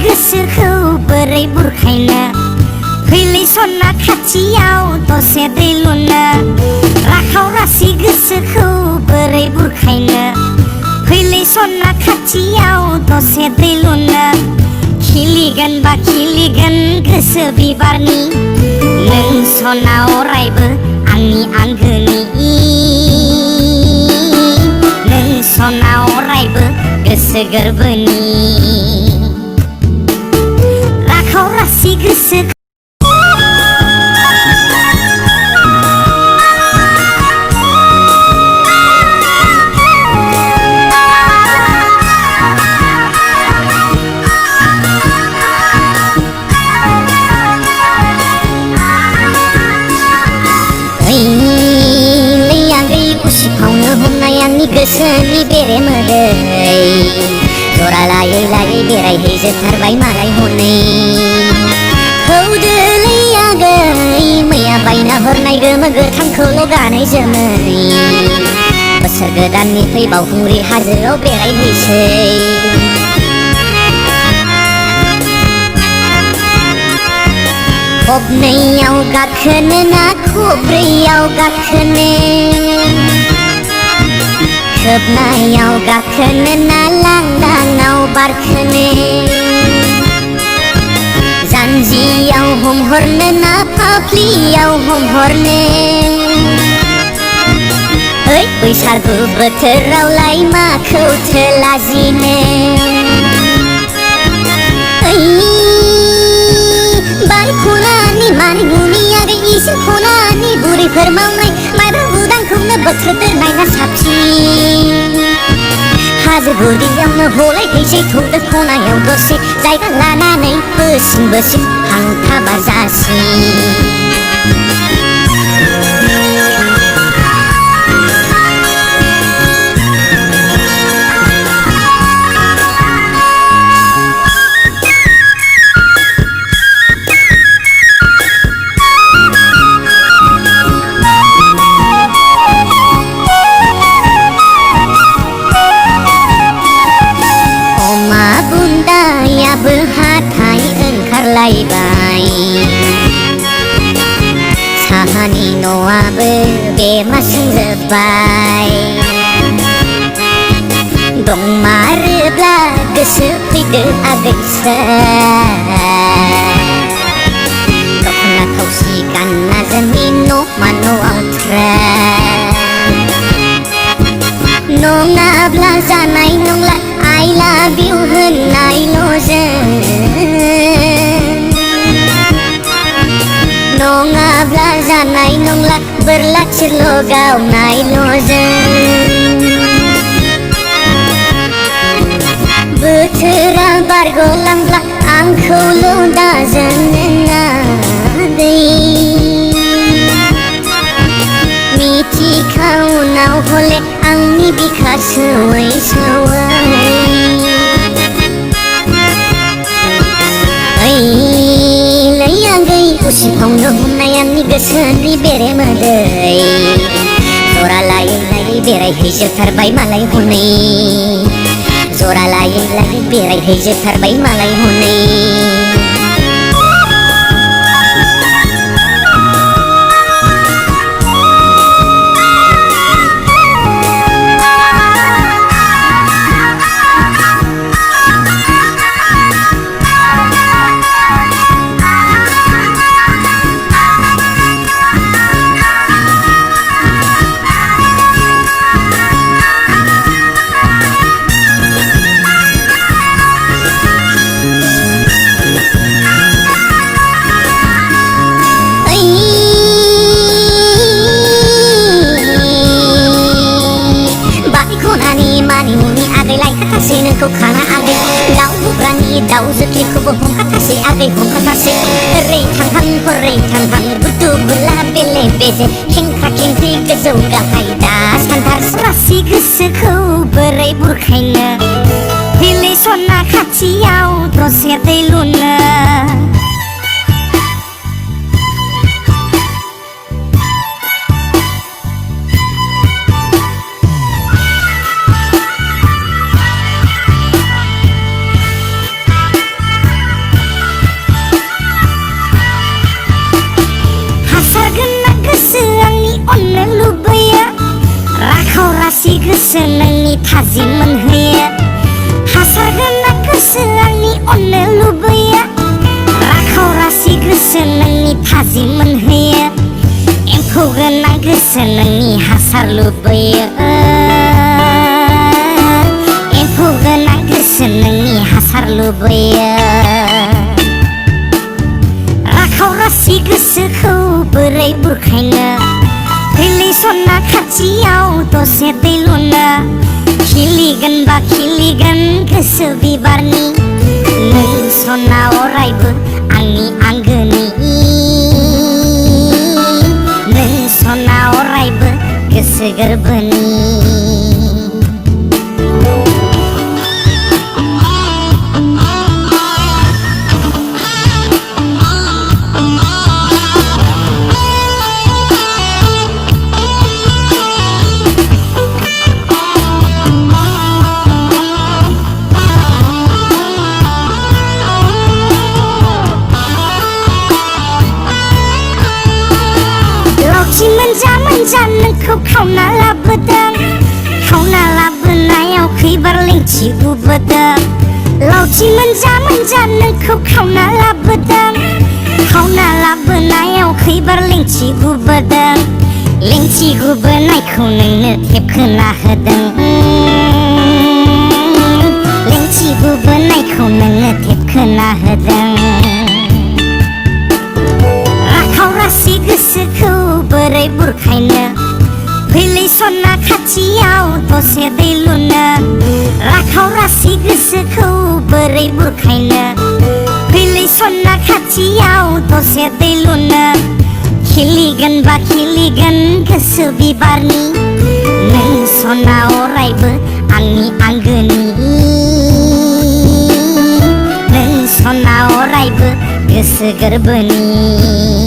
गोसोखौ बोरै बुरखायनो फैलै सना खाथियाव दसे दै लुनो राखाव रासि गोसोखौ बोरै बुरखायनो फैलै सना खाथियाव दसे दै लुनो खिलिगोन बा खिलिगोन गोसो बिबारनि नों सना अरायबो आंनि आंगोनि नों सना अरायबो गोसो गोरबोनि राखाव रासि गोसो गोसोनि बेरे मोदै जरा लायै लायै बेरायहैजोबथारबाय मालाय हनै हौदोलै आगै मैया बायना हरनाय गोमो गोथांखौल' गानै जोमै बोसोर गोदाननि फै बावखुंग्रि हाजोआव बेरायहैसै खबनैयाव गाखोनो ना खब्रैयाव गाखोनो खोबनायाव गाखोनो ना लांदाङाव बारखोनो जानजियाव हमहरनो ना फाफ्लियाव हमहरनो ओइ बैसागु बोथोरावलाय माखौथो लाजिनो बार खनानि मानिमुनि आगै इसिं खनानि बुरैफोर मावनाय माइब्रा उदांखौनो बोथोर दोननायना साबसिन हाजो गुदियावनो हलायहैसै थौदो खनायाव दसे जायगा लानानै बोसिन बोसिन हांथाबा जासिन साहानि न'आबो बेमा सोंजोब्बाय दंमारोब्ला गोसो फैदो आगैसो दख'ना थावसि गानना जोंनि न'मा न'आव नङाब्ला जानाय नंला I love you होननायल'जों नङाब्ला जानाय नंला बोरला थिरल' गावनायल'जों बोथोरा बारग'लांब्ला आंखौल' दाजोंनो नादै मिथिखाउनाव हले आंनि बिखा सौवै सौवै सिफावनो हमनाय आंनि गोसोनि बेरे मोदै जरा लायै लायै बेरायहैजोबथारबाय मालाय हनै जरा लायै लायै बेरायहैजोबथारबाय मालाय हनै नोंखौ खाना आगै दाउ बुब्रानि दाउ जोख्लिखौबो हमखाथासै आगै हमखाथासै ओरै थांहां हरै थांहां गुदु गुला बेले बेजे खेंख्रा खेंख्रि गोजौ गाहाय दा सानथार सरासि गोसोखौ बोरै बुरखायनो बिलै सना खाथियाव दसे दै लुनो गोसो नोंनि थाजिम मोनहोयो हासार गोनां गोसो आंनि अननो लुबैयो राखाव रासि गोसो नोंनि थाजिम मोनहोयो एम्फौ गोनां गोसो नोंनि हासार लुबैयो एम्फौ गोनां गोसो नोंनि हासार लुबैयो राखाव रासि गोसोखौ बोरै बुरखायनो फैलै सना खाथियाव दसे दै लुनो खिलिगोन बा खिलिगोन गोसो बिबारनि नों सना अरायबो आंनि आंगोनि नों सना अरायबो गोसो गोरबोनि मोनजा नोंखौ खावना लाबोदों खावना लाबोनायाव खैबार लेंथि गुबोदों लावथि मोनजा नोंखौ खावना लाबोदों खावना लाबोनायाव खैबार लेंथि गुबोदों लेंथि गुबोनायखौ नोंनो थेबखोना होदों लेंथि गुबोनायखौ नोंनो थेबखोना होदों राखाव रासि गोसोखौ बोरै बुरखायनो फैलै सना खाथियाव दसे दै लुनो राखाव रासि गोसोखौ बोरै बुरखायनो फैलै सना खाथियाव दसे दै लुनो खिलिगोन बा खिलिगोन गोसो बिबारनि नों सना अरायबो आंनि आंगोनि नों सना अरायबो गोसो गोरबोनि